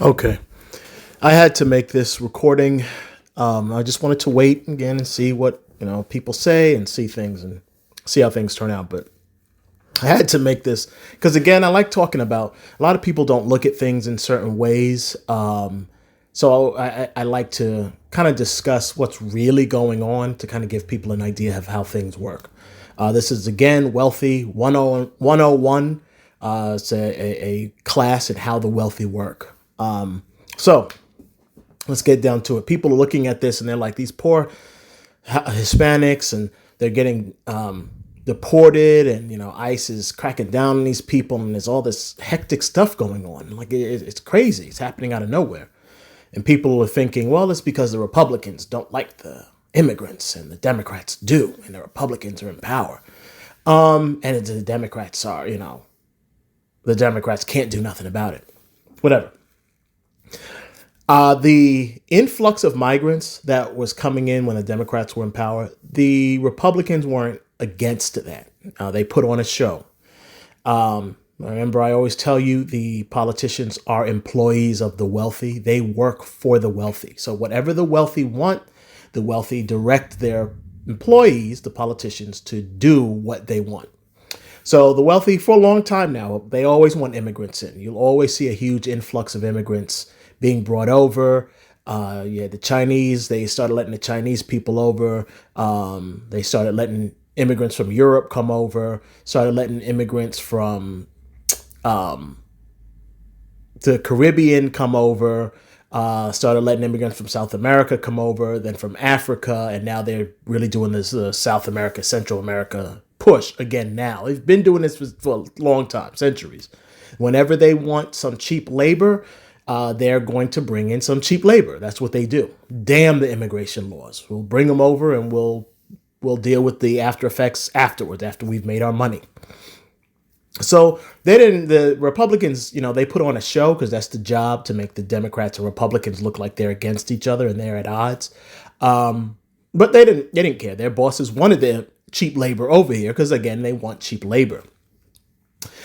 Okay. I had to make this recording. I just wanted to wait again and see what, people say and see things and see how things turn out. But I had to make this because, again, I like talking about a lot of people don't look at things in certain ways. So I like to kind of discuss what's really going on to kind of give people an idea of how things work. This is, again, Wealthy 101. It's a class in how the wealthy work. So let's get down to it. People are looking at this and they're like, these poor Hispanics, and they're getting deported, and ICE is cracking down on these people, and there's all this hectic stuff going on. Like it's crazy. It's happening out of nowhere, and people are thinking, well, it's because the Republicans don't like the immigrants and the Democrats do, and the Republicans are in power. And the Democrats are, the Democrats can't do nothing about it. Whatever. The influx of migrants that was coming in when the Democrats were in power, the Republicans weren't against that. They put on a show. Remember, I always tell you the politicians are employees of the wealthy. They work for the wealthy. So whatever the wealthy want, the wealthy direct their employees, the politicians, to do what they want. So the wealthy, for a long time now, they always want immigrants in. You'll always see a huge influx of immigrants being brought over. The Chinese, they started letting the Chinese people over. They started letting immigrants from Europe come over, started letting immigrants from the Caribbean come over, started letting immigrants from South America come over, then from Africa, and now they're really doing this South America, Central America push again now. They've been doing this for a long time, centuries. Whenever they want some cheap labor, they're going to bring in some cheap labor. That's what they do. Damn the immigration laws. We'll bring them over and we'll deal with the after effects afterwards, after we've made our money. So the Republicans, they put on a show because that's the job, to make the Democrats and Republicans look like they're against each other and they're at odds. But they didn't care. Their bosses wanted their cheap labor over here because, again, they want cheap labor.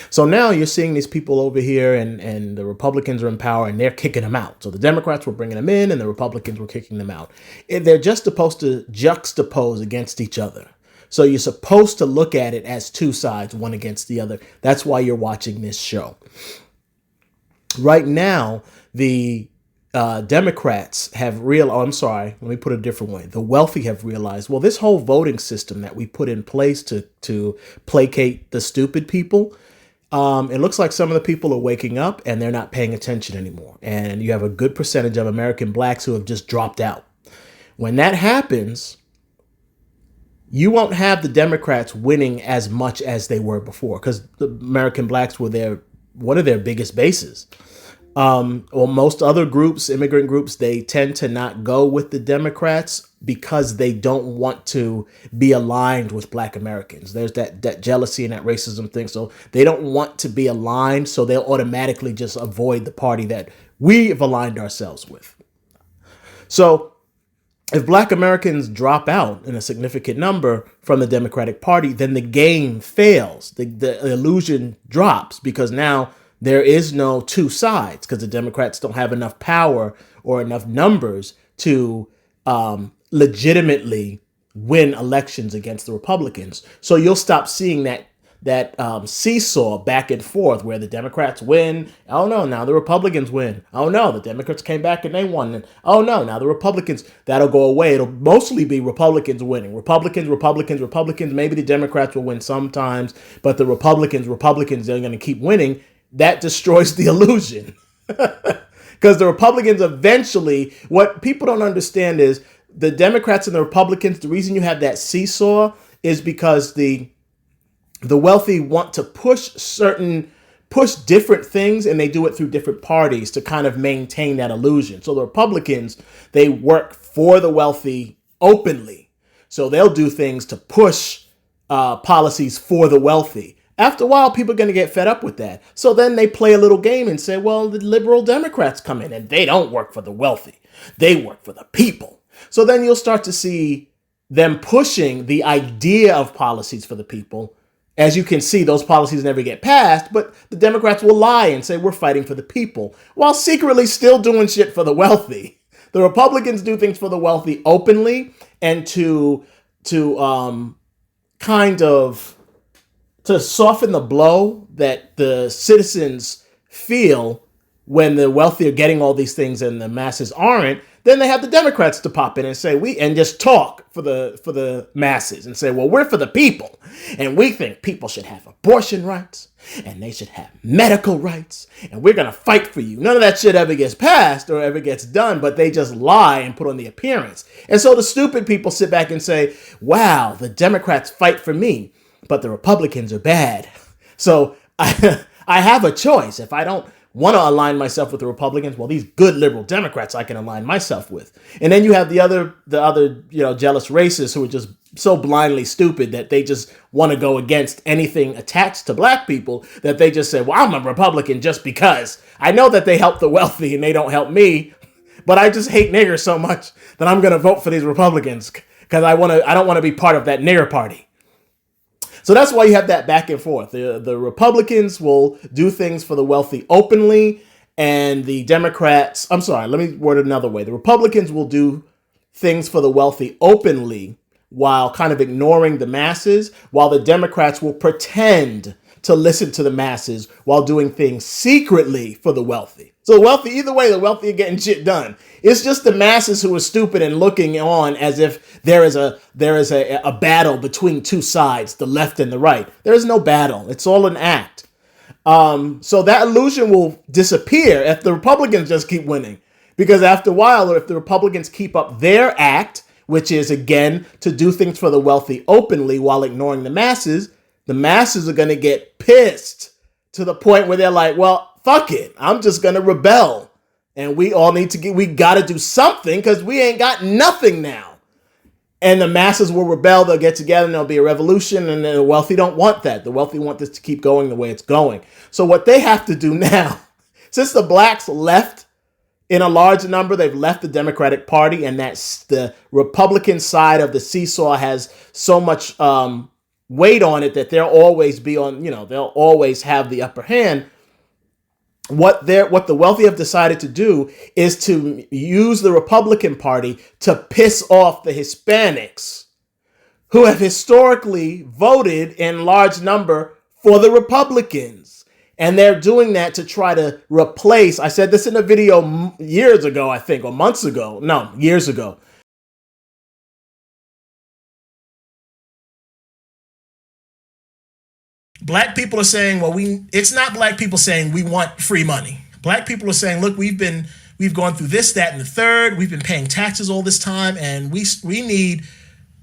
So now you're seeing these people over here, and the Republicans are in power and they're kicking them out. So the Democrats were bringing them in and the Republicans were kicking them out. They're just supposed to juxtapose against each other. So you're supposed to look at it as two sides, one against the other. That's why you're watching this show. Right now, the Democrats have let me put it a different way. The wealthy have realized, well, this whole voting system that we put in place to placate the stupid people, it looks like some of the people are waking up and they're not paying attention anymore. And you have a good percentage of American blacks who have just dropped out. When that happens, you won't have the Democrats winning as much as they were before, because the American blacks were one of their biggest bases. Or most other groups, immigrant groups, they tend to not go with the Democrats because they don't want to be aligned with Black Americans. There's that jealousy and that racism thing. So they don't want to be aligned. So they'll automatically just avoid the party that we have aligned ourselves with. So if Black Americans drop out in a significant number from the Democratic Party, then the game fails. The illusion drops, because now there is no two sides, because the Democrats don't have enough power or enough numbers to legitimately win elections against the Republicans. So you'll stop seeing that seesaw back and forth, where the Democrats win. Oh no, now the Republicans win. Oh no, the Democrats came back and they won. And oh no, now the Republicans, that'll go away. It'll mostly be Republicans winning. Republicans. Maybe the Democrats will win sometimes, but the Republicans, they're going to keep winning. That destroys the illusion. Because the Republicans eventually, what people don't understand is the Democrats and the Republicans, the reason you have that seesaw is because the wealthy want to push different things, and they do it through different parties to kind of maintain that illusion. So the Republicans, they work for the wealthy openly. So they'll do things to push policies for the wealthy. After a while, people are going to get fed up with that. So then they play a little game and say, well, the liberal Democrats come in and they don't work for the wealthy. They work for the people. So then you'll start to see them pushing the idea of policies for the people As you can see, those policies never get passed, but the Democrats will lie and say we're fighting for the people while secretly still doing shit for the wealthy. The Republicans do things for the wealthy openly and to kind of to soften the blow that the citizens feel when the wealthy are getting all these things and the masses aren't. Then they have the Democrats to pop in and say and just talk for the masses and say, well, we're for the people, and we think people should have abortion rights and they should have medical rights, and we're gonna fight for you. None of that shit ever gets passed or ever gets done, but they just lie and put on the appearance. And so the stupid people sit back and say, wow, the Democrats fight for me, but the Republicans are bad. So I have a choice. If I don't want to align myself with the Republicans, well, these good liberal Democrats I can align myself with. And then you have the other jealous racists who are just so blindly stupid that they just want to go against anything attached to black people, that they just say, well, I'm a Republican just because. I know that they help the wealthy and they don't help me, but I just hate niggers so much that I'm going to vote for these Republicans because I don't want to be part of that nigger party. So that's why you have that back and forth. The Republicans will do things for the wealthy openly, and the Democrats, I'm sorry, let me word it another way. The Republicans will do things for the wealthy openly while kind of ignoring the masses, while the Democrats will pretend to listen to the masses while doing things secretly for the wealthy. So the wealthy, either way, the wealthy are getting shit done. It's just the masses who are stupid and looking on as if there is a battle between two sides, the left and the right. There is no battle. It's all an act. So that illusion will disappear if the Republicans just keep winning. Because after a while, or if the Republicans keep up their act, which is, again, to do things for the wealthy openly while ignoring the masses are going to get pissed to the point where they're like, well, fuck it. I'm just going to rebel. And we all we got to do something because we ain't got nothing now. And the masses will rebel. They'll get together and there'll be a revolution. And the wealthy don't want that. The wealthy want this to keep going the way it's going. So what they have to do now, since the blacks left in a large number, they've left the Democratic Party, and that's the Republican side of the seesaw has so much weight on it that they'll always be on, they'll always have the upper hand. What the wealthy have decided to do is to use the Republican Party to piss off the Hispanics, who have historically voted in large number for the Republicans. And they're doing that to try to replace, I said this in a video years ago, I think, or months ago. No, years ago. Black people are saying, well, it's not black people saying we want free money. Black people are saying, look, we've gone through this, that, and the third. We've been paying taxes all this time, and we need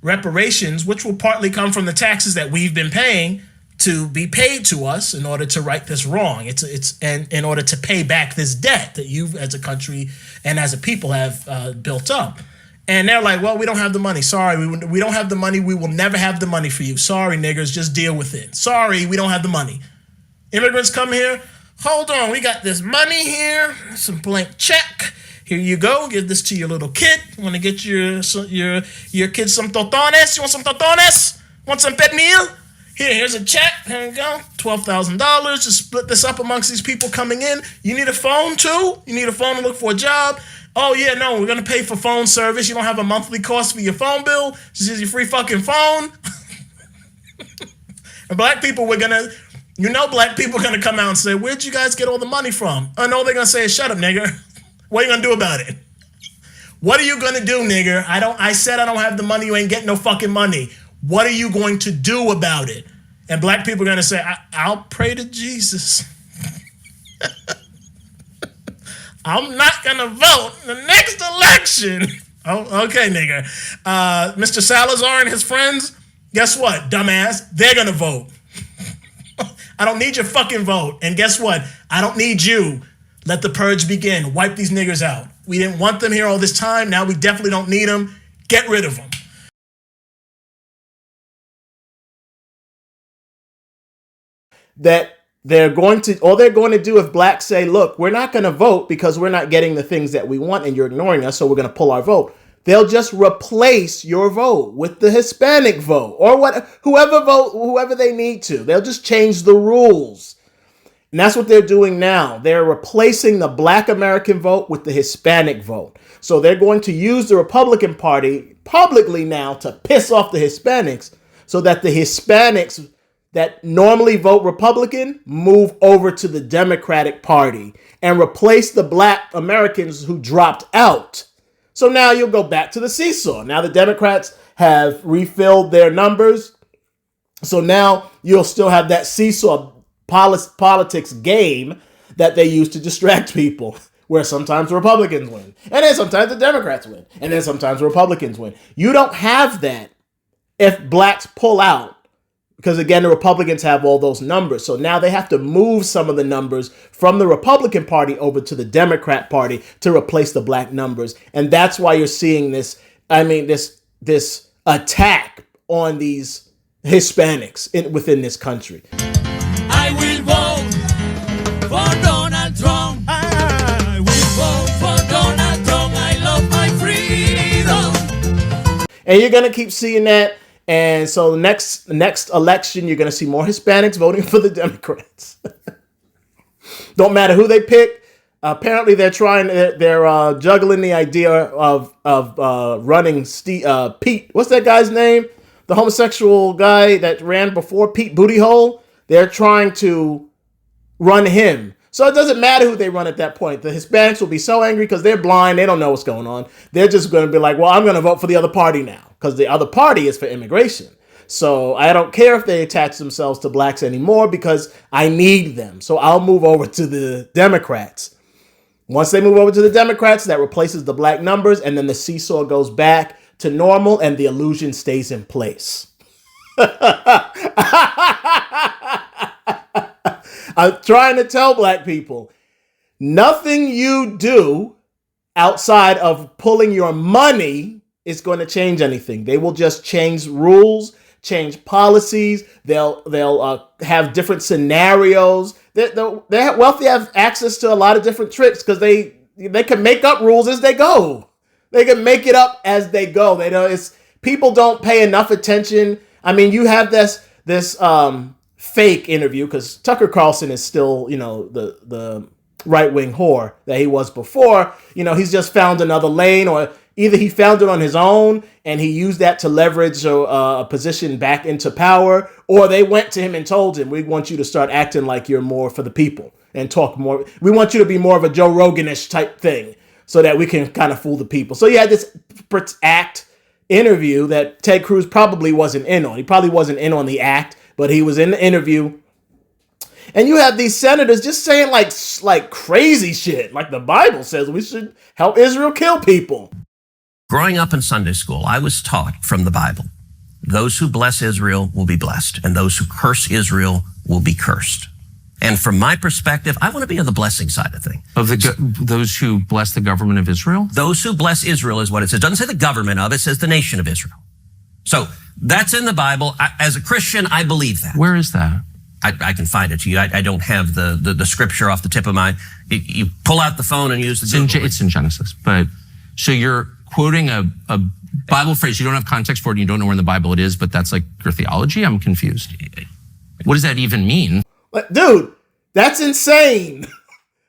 reparations, which will partly come from the taxes that we've been paying, to be paid to us in order to right this wrong. And in order to pay back this debt that you as a country and as a people have built up. And they're like, well, we don't have the money. Sorry, we don't have the money. We will never have the money for you. Sorry, niggers, just deal with it. Sorry, we don't have the money. Immigrants come here. Hold on, we got this money here, some blank check. Here you go. Give this to your little kid. Want to get your kid some totones? You want some totones? Want some pernil? Here's a check. There you go. $12,000. Just split this up amongst these people coming in. You need a phone too? You need a phone to look for a job? Oh, yeah, no, we're going to pay for phone service. You don't have a monthly cost for your phone bill. Just use your free fucking phone. And black people, black people are going to come out and say, where'd you guys get all the money from? Oh, no, they're going to say, shut up, nigger. What are you going to do about it? What are you going to do, nigger? I said I don't have the money. You ain't getting no fucking money. What are you going to do about it? And black people are going to say, I'll pray to Jesus. I'm not going to vote in the next election. Oh, okay, nigga. Mr. Salazar and his friends, guess what, dumbass? They're going to vote. I don't need your fucking vote. And guess what? I don't need you. Let the purge begin. Wipe these niggers out. We didn't want them here all this time. Now we definitely don't need them. Get rid of them. That they're going to do if blacks say, look, we're not going to vote because we're not getting the things that we want and you're ignoring us, so we're going to pull our vote. They'll just replace your vote with the Hispanic vote or whoever they need to. They'll just change the rules. And that's what they're doing now. They're replacing the Black American vote with the Hispanic vote. So they're going to use the Republican Party publicly now to piss off the Hispanics so that the Hispanics that normally vote Republican move over to the Democratic Party and replace the Black Americans who dropped out. So now you'll go back to the seesaw. Now the Democrats have refilled their numbers. So now you'll still have that seesaw politics game that they use to distract people, where sometimes Republicans win, and then sometimes the Democrats win, and then sometimes Republicans win. You don't have that if blacks pull out, because again, the Republicans have all those numbers. So now they have to move some of the numbers from the Republican Party over to the Democrat Party to replace the black numbers. And that's why you're seeing this attack on these Hispanics within this country. I will vote for Donald Trump. I will vote for Donald Trump. I love my freedom. And you're going to keep seeing that. And so next election, you're going to see more Hispanics voting for the Democrats. Don't matter who they pick. Apparently, they're juggling the idea of running Pete. What's that guy's name? The homosexual guy that ran before Pete Bootyhole. They're trying to run him. So it doesn't matter who they run at that point. The Hispanics will be so angry because they're blind. They don't know what's going on. They're just going to be like, well, I'm going to vote for the other party now because the other party is for immigration. So I don't care if they attach themselves to blacks anymore because I need them. So I'll move over to the Democrats. Once they move over to the Democrats, that replaces the black numbers, and then the seesaw goes back to normal and the illusion stays in place. I'm trying to tell black people, nothing you do outside of pulling your money is going to change anything. They will just change rules, change policies. They'll have different scenarios. They're wealthy, have access to a lot of different tricks because they can make up rules as they go. They can make it up as they go. People don't pay enough attention. I mean, you have this fake interview because Tucker Carlson is still, the right-wing whore that he was before. He's just found another lane, or either he found it on his own and he used that to leverage a position back into power, or they went to him and told him, we want you to start acting like you're more for the people and talk more. We want you to be more of a Joe Rogan-ish type thing so that we can kind of fool the people. So you had this act interview that Ted Cruz probably wasn't in on. He probably wasn't in on the act, but he was in the interview. And you have these senators just saying like crazy shit, like the Bible says we should help Israel kill people. Growing up in Sunday school, I was taught from the Bible, those who bless Israel will be blessed, and those who curse Israel will be cursed. And from my perspective, I want to be on the blessing side of things. Of those who bless the government of Israel? Those who bless Israel is what it says. It doesn't say the government of, it says the nation of Israel. So that's in the Bible. As a Christian, I believe that. Where is that? I can find it to you. I don't have the scripture off the tip of my. You pull out the phone and use the Google. It's in Genesis. But so you're quoting a Bible phrase. You don't have context for it and you don't know where in the Bible it is, but that's like your theology? I'm confused. What does that even mean? Dude, that's insane.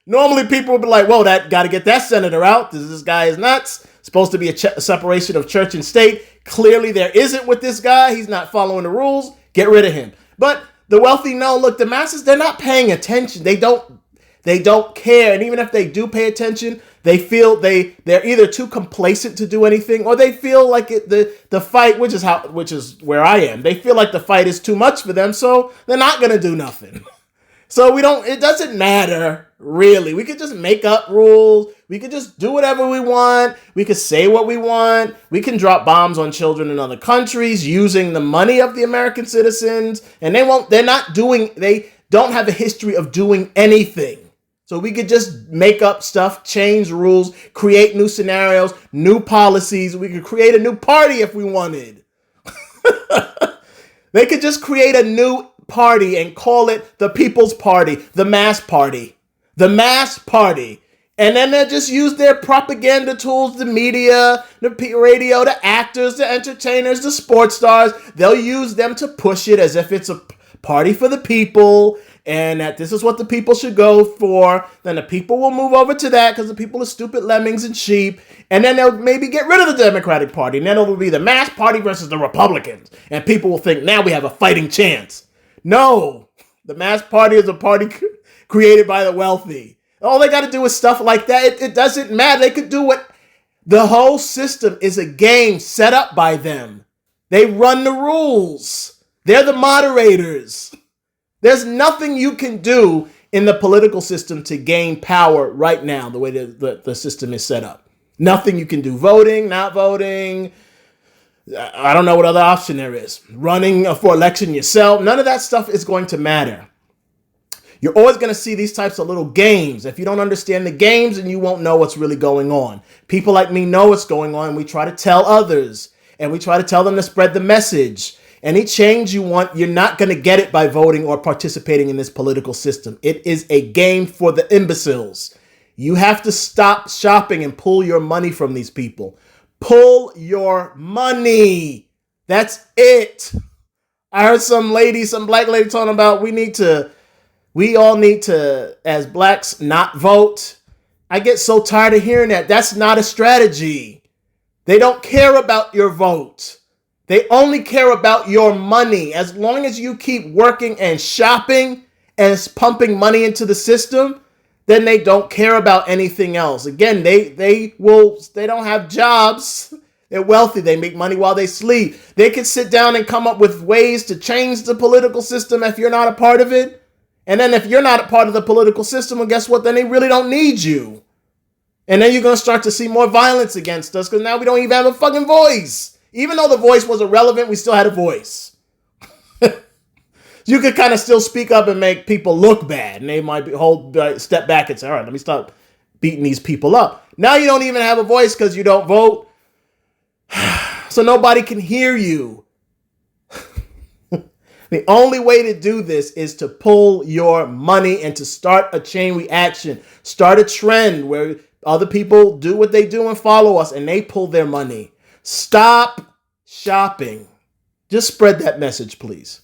Normally people would be like, whoa, that got to get that senator out. This guy is nuts. Supposed to be a separation of church and state. Clearly there isn't with this guy. He's not following the rules. Get rid of him. But the wealthy know, look, the masses, they're not paying attention. They don't care. And even if they do pay attention, they feel they're either too complacent to do anything, or they feel like the fight, which is where I am. They feel like the fight is too much for them, so they're not going to do nothing. So it doesn't matter, really. We could just make up rules. We could just do whatever we want. We could say what we want. We can drop bombs on children in other countries using the money of the American citizens. And they don't have a history of doing anything. So we could just make up stuff, change rules, create new scenarios, new policies. We could create a new party if we wanted. They could just create a new party and call it the People's Party, the Mass Party. The Mass Party. And then they just use their propaganda tools, the media, the radio, the actors, the entertainers, the sports stars. They'll use them to push it as if it's a party for the people and that this is what the people should go for. Then the people will move over to that because the people are stupid lemmings and sheep. And then they'll maybe get rid of the Democratic Party. And then it will be the mass party versus the Republicans. And people will think, now we have a fighting chance. No, the mass party is a party created by the wealthy. All they got to do is stuff like that. It doesn't matter. They could do what. The whole system is a game set up by them. They run the rules. They're the moderators. There's nothing you can do in the political system to gain power right now, the way the system is set up. Nothing you can do. Voting, not voting. I don't know what other option there is. Running for election yourself. None of that stuff is going to matter. You're always going to see these types of little games. If you don't understand the games, then you won't know what's really going on. People like me know what's going on. We try to tell others, and we try to tell them to spread the message. Any change you want, you're not going to get it by voting or participating in this political system. It is a game for the imbeciles. You have to stop shopping and pull your money from these people. Pull your money. That's it. I heard some black lady talking about we all need to, as blacks, not vote. I get so tired of hearing that. That's not a strategy. They don't care about your vote. They only care about your money. As long as you keep working and shopping and pumping money into the system, then they don't care about anything else. Again, they don't have jobs. They're wealthy. They make money while they sleep. They can sit down and come up with ways to change the political system if you're not a part of it. And then if you're not a part of the political system, well, guess what? Then they really don't need you. And then you're going to start to see more violence against us because now we don't even have a fucking voice. Even though the voice was irrelevant, we still had a voice. You could kind of still speak up and make people look bad. And they might step back and say, all right, let me stop beating these people up. Now you don't even have a voice because you don't vote. So nobody can hear you. The only way to do this is to pull your money and to start a chain reaction. Start a trend where other people do what they do and follow us and they pull their money. Stop shopping. Just spread that message, please.